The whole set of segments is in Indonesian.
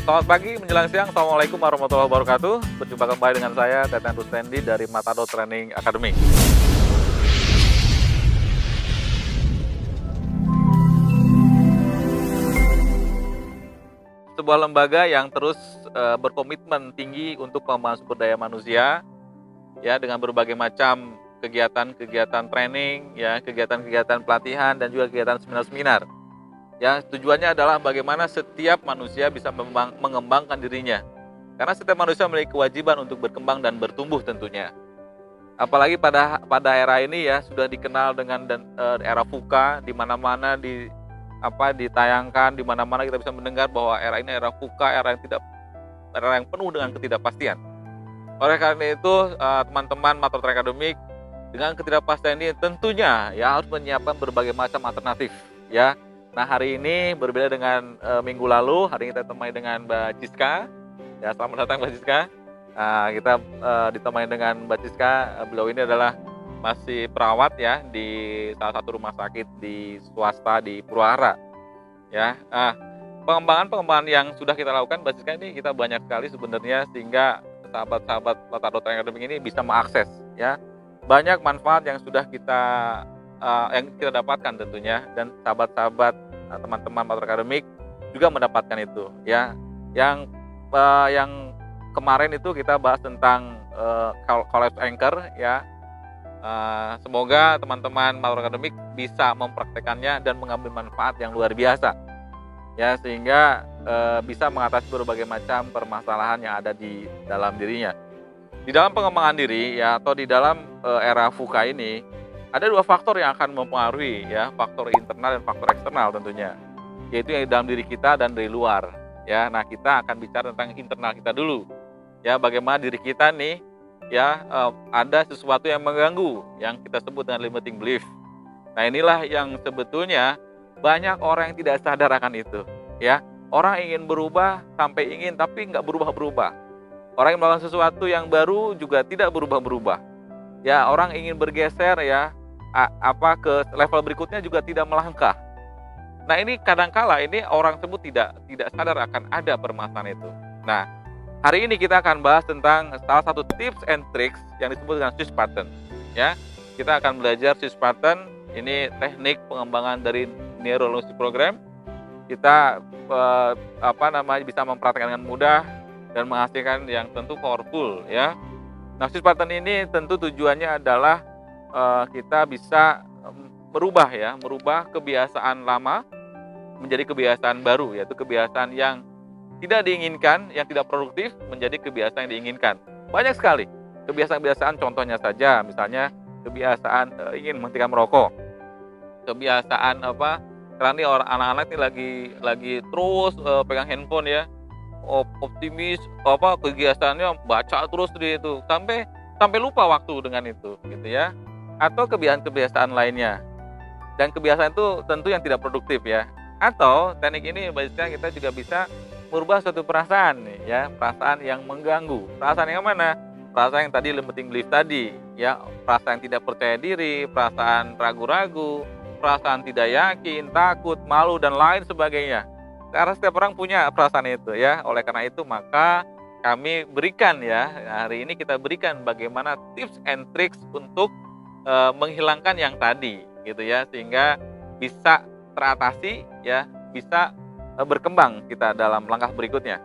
Selamat pagi menjelang siang, Assalamualaikum warahmatullahi wabarakatuh. Berjumpa kembali dengan saya, Teten Rustendi dari Matador Training Academy. Sebuah lembaga yang terus berkomitmen tinggi untuk pengembangan sumber daya manusia, ya, dengan berbagai macam kegiatan-kegiatan training, ya, kegiatan-kegiatan pelatihan dan juga kegiatan seminar-seminar. Ya, tujuannya adalah bagaimana setiap manusia bisa mengembangkan dirinya. Karena setiap manusia memiliki kewajiban untuk berkembang dan bertumbuh tentunya. Apalagi pada era ini ya sudah dikenal dengan era VUCA, di mana-mana ditayangkan, di mana-mana kita bisa mendengar bahwa era ini era VUCA, era yang penuh dengan ketidakpastian. Oleh karena itu, teman-teman Matador Training Academy dengan ketidakpastian ini tentunya ya harus menyiapkan berbagai macam alternatif, ya. Nah, hari ini berbeda dengan minggu lalu. Hari ini kita ditemani dengan Mbak Jiska. Ya, selamat datang Mbak Jiska. Kita ditemani dengan Mbak Jiska. Beliau ini adalah masih perawat ya di salah satu rumah sakit di swasta di Purwakarta. Ya, pengembangan yang sudah kita lakukan Mbak Jiska ini kita banyak sekali sebenarnya, sehingga sahabat-sahabat Matador Training Academy ini bisa mengakses ya banyak manfaat yang sudah yang kita dapatkan tentunya, dan sahabat-sahabat teman-teman Matador Academy juga mendapatkan itu ya. Yang kemarin itu kita bahas tentang collapse anchor ya. Semoga teman-teman Matador Academy bisa mempraktekannya dan mengambil manfaat yang luar biasa ya, sehingga bisa mengatasi berbagai macam permasalahan yang ada di dalam dirinya. Di dalam pengembangan diri ya, atau di dalam era VUCA ini ada dua faktor yang akan mempengaruhi ya, faktor internal dan faktor eksternal tentunya, yaitu yang di dalam diri kita dan dari luar ya. Nah, kita akan bicara tentang internal kita dulu ya, bagaimana diri kita nih ya, ada sesuatu yang mengganggu yang kita sebut dengan limiting belief. Nah, inilah yang sebetulnya banyak orang yang tidak sadar akan itu ya. Orang ingin berubah sampai ingin, tapi nggak berubah-berubah. Orang yang melakukan sesuatu yang baru juga tidak berubah-berubah. Ya, orang ingin bergeser ya, ke level berikutnya juga tidak melangkah. Nah, ini kadangkala ini orang tersebut tidak sadar akan ada permasalahan itu. Nah, hari ini kita akan bahas tentang salah satu tips and tricks yang disebut dengan Swiss Pattern. Ya, kita akan belajar Swiss Pattern. Ini teknik pengembangan dari neurology program. Kita bisa mempraktikkan dengan mudah dan menghasilkan yang tentu powerful ya. Nah, Swiss Pattern ini tentu tujuannya adalah kita bisa merubah kebiasaan lama menjadi kebiasaan baru, yaitu kebiasaan yang tidak diinginkan, yang tidak produktif menjadi kebiasaan yang diinginkan. Banyak sekali kebiasaan-kebiasaan, contohnya saja misalnya kebiasaan ingin menghentikan merokok. Kebiasaan karena ini orang anak-anak ini lagi terus pegang handphone ya. Optimis kegiatannya baca terus itu sampai lupa waktu dengan itu gitu ya, atau kebiasaan lainnya. Dan kebiasaan itu tentu yang tidak produktif ya. Atau teknik ini biasanya kita juga bisa merubah suatu perasaan nih ya, perasaan yang mengganggu. Perasaan yang mana? Perasaan yang tadi limiting belief tadi ya, perasaan yang tidak percaya diri, perasaan ragu-ragu, perasaan tidak yakin, takut, malu dan lain sebagainya. Karena setiap orang punya perasaan itu ya. Oleh karena itu maka kami berikan ya, hari ini kita berikan bagaimana tips and tricks untuk menghilangkan yang tadi gitu ya, sehingga bisa teratasi ya, bisa berkembang kita dalam langkah berikutnya.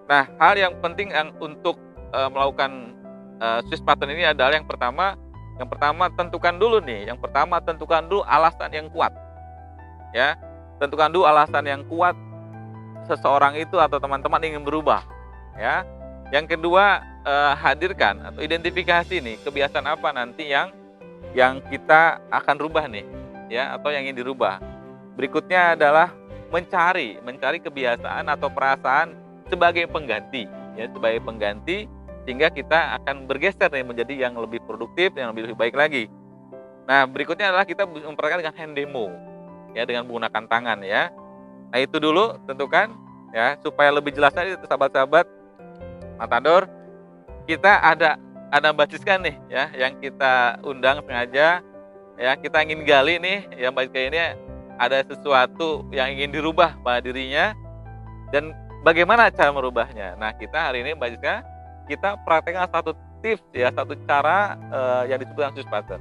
Nah, hal yang penting untuk melakukan Swiss Pattern ini adalah yang pertama tentukan dulu alasan yang kuat ya. Tentukan dulu alasan yang kuat seseorang itu atau teman-teman ingin berubah ya. Yang kedua, hadirkan atau identifikasi nih kebiasaan apa nanti yang kita akan rubah nih ya, atau yang ingin dirubah. Berikutnya adalah mencari kebiasaan atau perasaan sebagai pengganti ya, sehingga kita akan bergeser nih menjadi yang lebih produktif, yang lebih baik lagi. Nah, berikutnya adalah kita mempraktikkan dengan hand demo ya, dengan menggunakan tangan ya. Nah, itu dulu tentukan ya, supaya lebih jelas tadi sahabat-sahabat Matador, kita ada Mbak Jiska nih ya, yang kita undang sengaja ya. Kita ingin gali nih ya, Mbak Jiska ini ada sesuatu yang ingin dirubah pada dirinya, dan bagaimana cara merubahnya? Nah, kita hari ini Mbak Jiska, kita praktekkan satu tips ya, satu cara yang disebut dengan Swiss pattern.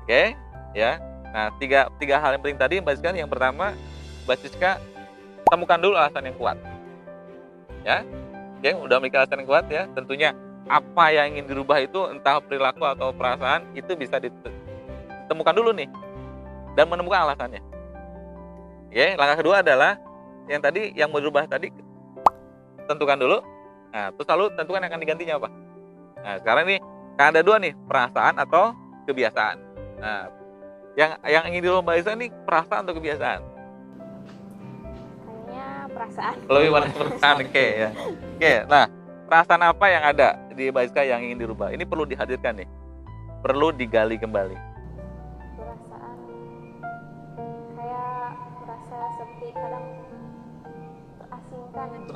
Oke, ya. Nah, tiga hal yang penting tadi Mbak Jiska. Yang pertama, Mbak Jiska temukan dulu alasan yang kuat. Ya. Oke, udah memiliki alasan yang kuat ya. Tentunya apa yang ingin dirubah itu entah perilaku atau perasaan itu bisa ditemukan dulu nih dan menemukan alasannya. Oke, langkah kedua adalah yang tadi yang mau dirubah tadi tentukan dulu. Nah, terus lalu tentukan yang akan digantinya apa. Nah, sekarang ini kan ada dua nih, perasaan atau kebiasaan. Nah, yang ingin dirubah itu nih perasaan atau kebiasaan? Kayaknya perasaan. Lebih pada perasaan, oke ya. Oke, nah perasaan apa yang ada di Mbak Jiska yang ingin dirubah? Ini perlu dihadirkan nih, perlu digali kembali. Perasaan kayak merasa seperti kadang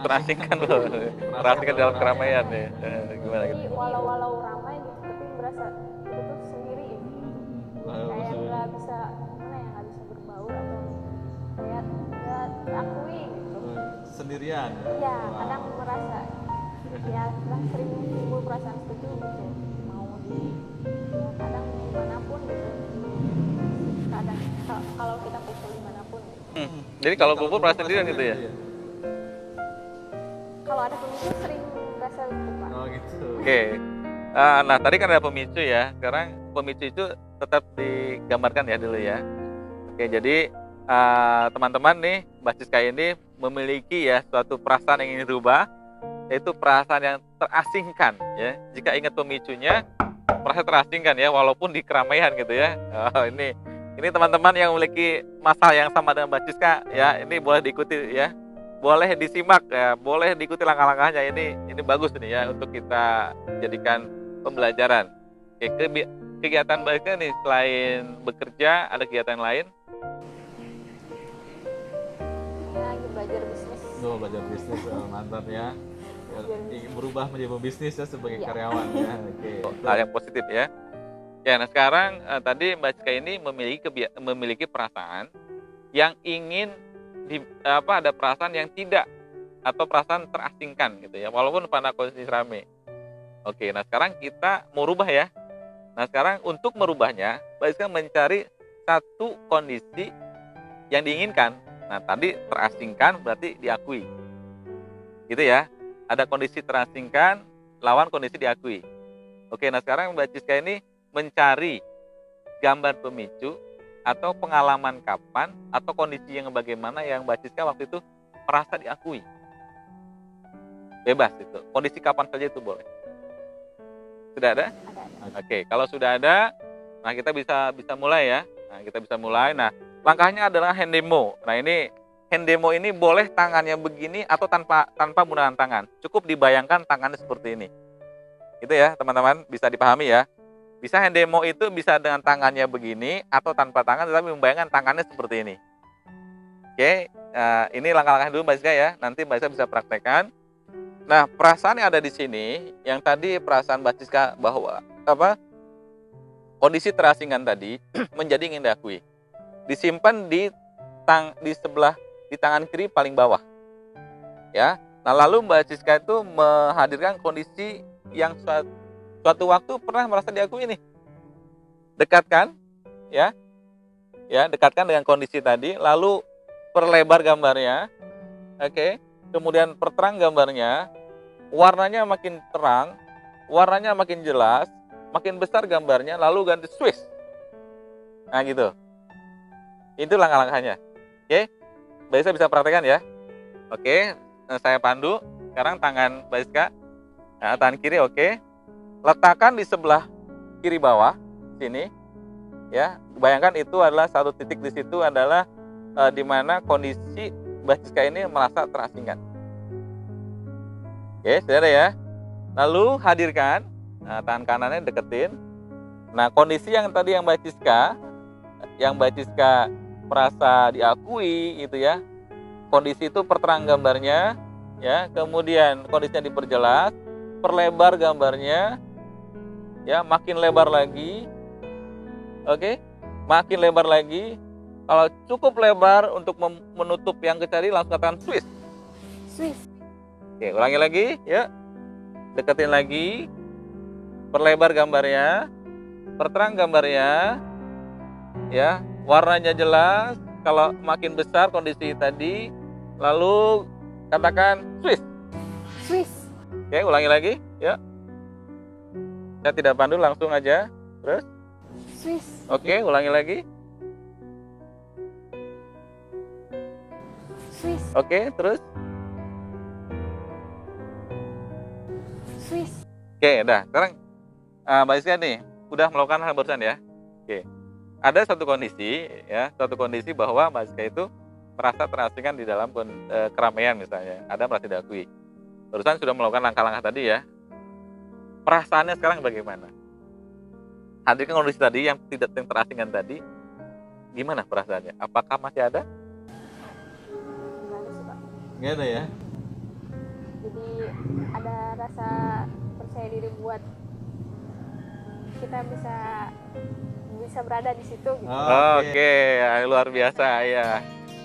terasingkan loh, terasingkan dalam keramaian ya. Gimana gitu? Jadi walau ramai gitu, tapi merasa itu tuh sendiri gitu. Kayak nggak bisa mana ya, nggak bisa berbaur atau kayak nggak terakui gitu. Sendirian. Iya, kadang merasa ya sering timbul perasaan seperti itu gitu. Mau di ya, kadang dimanapun gitu. Kadang kalau kita kumpul dimanapun gitu. Jadi kalau kumpul perasaan sendirian gitu ya? Kalau ada pemicu sering merasa lupa. Oh gitu. Oke. Nah tadi kan ada pemicu ya. Sekarang pemicu itu tetap digambarkan ya dulu ya. Oke, jadi teman-teman nih, Mbak Jiska ini memiliki ya suatu perasaan yang ingin dirubah, yaitu perasaan yang terasingkan ya. Jika ingat pemicunya, perasaan terasingkan ya, walaupun di keramaian gitu ya. Ini teman-teman yang memiliki masalah yang sama dengan Mbak Jiska ya, ini boleh diikuti ya. Boleh disimak ya, boleh diikuti langkah-langkahnya. Ini bagus nih ya untuk kita jadikan pembelajaran. Oke, kegiatan Mbak Jiska nih selain bekerja ada kegiatan lain? Ini lagi belajar bisnis. Oh, belajar bisnis, mantap ya. Ingin berubah menjadi pembisnis ya sebagai karyawan ya. Oke. Hal yang positif ya. Ya, nah sekarang tadi Mbak Jiska ini memiliki perasaan yang ingin ada perasaan yang tidak atau perasaan terasingkan gitu ya, walaupun pada kondisi rame. Oke, nah sekarang kita mau rubah ya. Nah sekarang untuk merubahnya, Mbak Jiska mencari satu kondisi yang diinginkan. Nah tadi terasingkan berarti diakui, gitu ya. Ada kondisi terasingkan lawan kondisi diakui. Oke, nah sekarang Mbak Jiska ini mencari gambar pemicu atau pengalaman kapan atau kondisi yang bagaimana yang Mbak Jiska waktu itu merasa diakui. Bebas itu. Kondisi kapan saja itu boleh. Sudah ada? Ada. Oke, kalau sudah ada, nah kita bisa mulai ya. Nah, kita bisa mulai. Nah, langkahnya adalah hand demo. Nah, ini hand demo ini boleh tangannya begini atau tanpa menggunakan tangan. Cukup dibayangkan tangannya seperti ini. Itu ya, teman-teman, bisa dipahami ya. Bisa hand demo itu bisa dengan tangannya begini atau tanpa tangan, tetapi membayangkan tangannya seperti ini. Oke, ini langkah-langkah dulu Mbak Jiska ya. Nanti Mbak Jiska bisa praktekkan. Nah, perasaan yang ada di sini, yang tadi perasaan Mbak Jiska bahwa kondisi terasingkan tadi menjadi ingin diakui. Disimpan di tangan kiri paling bawah. Ya. Nah, lalu Mbak Jiska itu menghadirkan kondisi yang suatu waktu pernah merasa diakui nih. Dekatkan, ya, dekatkan dengan kondisi tadi, lalu perlebar gambarnya, oke, kemudian perterang gambarnya, warnanya makin terang, warnanya makin jelas, makin besar gambarnya, lalu ganti Swiss. Nah gitu. Itu langkah-langkahnya. Oke, Mbak Jiska bisa praktekkan ya. Oke, saya pandu. Sekarang tangan Mbak Jiska, nah, tangan kiri oke. Letakkan di sebelah kiri bawah sini ya. Bayangkan itu adalah satu titik, di situ adalah di mana kondisi Mbak Jiska ini merasa terasingkan. Oke, sudah ada ya. Lalu hadirkan, nah, tangan kanannya deketin. Nah, kondisi yang tadi yang Mbak Jiska merasa diakui gitu ya. Kondisi itu perterang gambarnya ya, kemudian kondisinya diperjelas, perlebar gambarnya. Ya, makin lebar lagi. Oke, makin lebar lagi. Kalau cukup lebar untuk menutup yang kecil, langsung katakan Swiss. Swiss. Oke, ulangi lagi, ya. Deketin lagi. Perlebar gambarnya. Perterang gambarnya. Ya, warnanya jelas. Kalau makin besar kondisi tadi, lalu katakan Swiss. Swiss. Oke, ulangi lagi, ya. Saya tidak pandu, langsung aja. Terus, Swiss. oke, ulangi lagi. Swiss. Oke, terus. Swiss. Oke, udah. Sekarang Mbak Siska nih udah melakukan hal barusan ya. Oke. Ada satu kondisi ya, satu kondisi bahwa Mbak Siska itu merasa terasingkan di dalam keramaian misalnya. Ada merasa diakui. Barusan sudah melakukan langkah-langkah tadi ya. Perasaannya sekarang bagaimana? Hadirkan kondisi tadi yang tidak terasingkan tadi, gimana perasaannya? Apakah masih ada? Nggak ada sih, Pak. Nggak ada ya? Jadi ada rasa percaya diri buat kita bisa berada di situ gitu. Oke, luar biasa ya.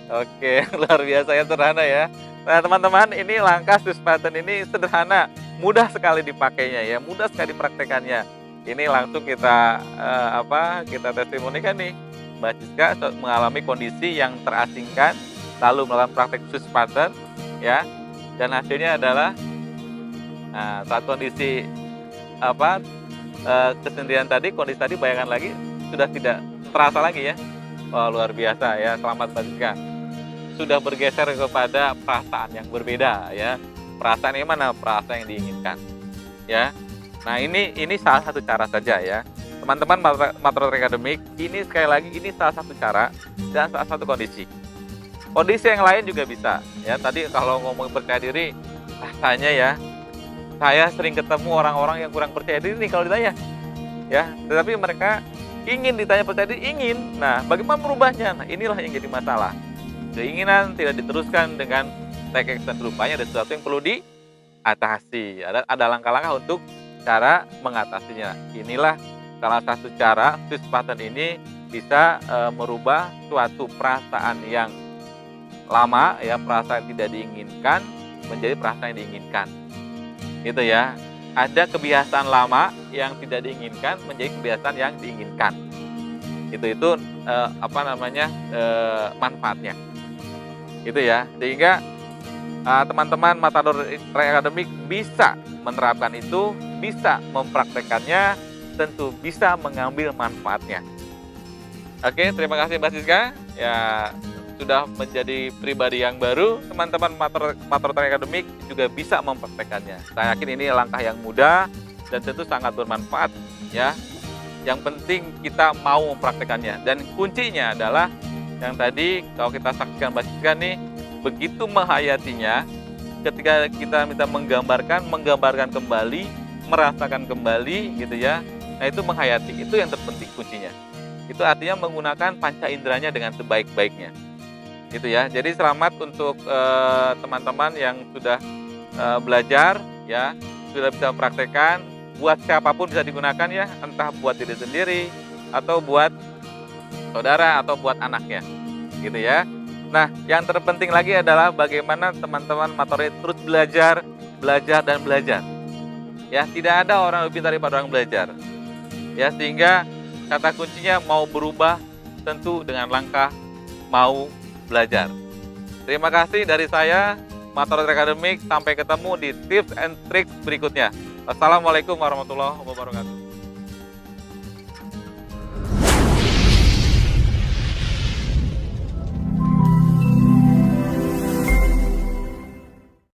Oke, luar biasa ya, sederhana ya. Nah teman-teman, ini langkah Swiss pattern ini sederhana, mudah sekali dipakainya ya, mudah sekali dipraktekannya. Ini langsung kita kita testimonikan nih, Mbak Siska mengalami kondisi yang terasingkan, lalu melakukan praktek Swiss pattern ya, dan hasilnya adalah saat kondisi kesendirian tadi, kondisi tadi bayangkan lagi sudah tidak terasa lagi ya. Wah, luar biasa ya, selamat Mbak Siska. Sudah bergeser kepada perasaan yang berbeda ya. Perasaan yang mana? Perasaan yang diinginkan. Ya. Nah, ini salah satu cara saja ya. Teman-teman Matroad Academic, ini sekali lagi ini salah satu cara dan salah satu kondisi. Kondisi yang lain juga bisa ya. Tadi kalau ngomong percaya diri, rasanya ya saya sering ketemu orang-orang yang kurang percaya diri nih kalau ditanya. Ya, tetapi mereka ingin ditanya percaya diri, ingin. Nah, bagaimana merubahnya? Nah, inilah yang jadi masalah. Keinginan tidak diteruskan dengan take action, rupanya ada sesuatu yang perlu diatasi. Ada langkah-langkah untuk cara mengatasinya. Inilah salah satu cara Swiss pattern ini bisa merubah suatu perasaan yang lama ya, perasaan yang tidak diinginkan menjadi perasaan yang diinginkan. Gitu ya. Ada kebiasaan lama yang tidak diinginkan menjadi kebiasaan yang diinginkan. Itu manfaatnya. Gitu ya. Sehingga teman-teman Matroad Academic bisa menerapkan itu, bisa mempraktekannya, tentu bisa mengambil manfaatnya. Oke, terima kasih Mbak Siska. Ya, sudah menjadi pribadi yang baru, teman-teman Matroad Academic juga bisa mempraktekannya. Saya yakin ini langkah yang mudah dan tentu sangat bermanfaat ya. Yang penting kita mau mempraktekannya, dan kuncinya adalah yang tadi kalau kita saksikan Mbak Siska nih, begitu menghayatinya, ketika kita minta menggambarkan kembali, merasakan kembali gitu ya. Nah, itu menghayati, itu yang terpenting kuncinya. Itu artinya menggunakan panca inderanya dengan sebaik-baiknya. Gitu ya. Jadi selamat untuk teman-teman yang sudah belajar ya, sudah bisa mempraktekkan. Buat siapapun bisa digunakan ya, entah buat diri sendiri atau buat saudara atau buat anaknya. Gitu ya. Nah, yang terpenting lagi adalah bagaimana teman-teman Matroad terus belajar dan belajar. Ya, tidak ada orang lebih pintar daripada orang belajar. Ya, sehingga kata kuncinya mau berubah tentu dengan langkah mau belajar. Terima kasih dari saya, Matroad Academic. Sampai ketemu di tips and tricks berikutnya. Wassalamualaikum warahmatullahi wabarakatuh.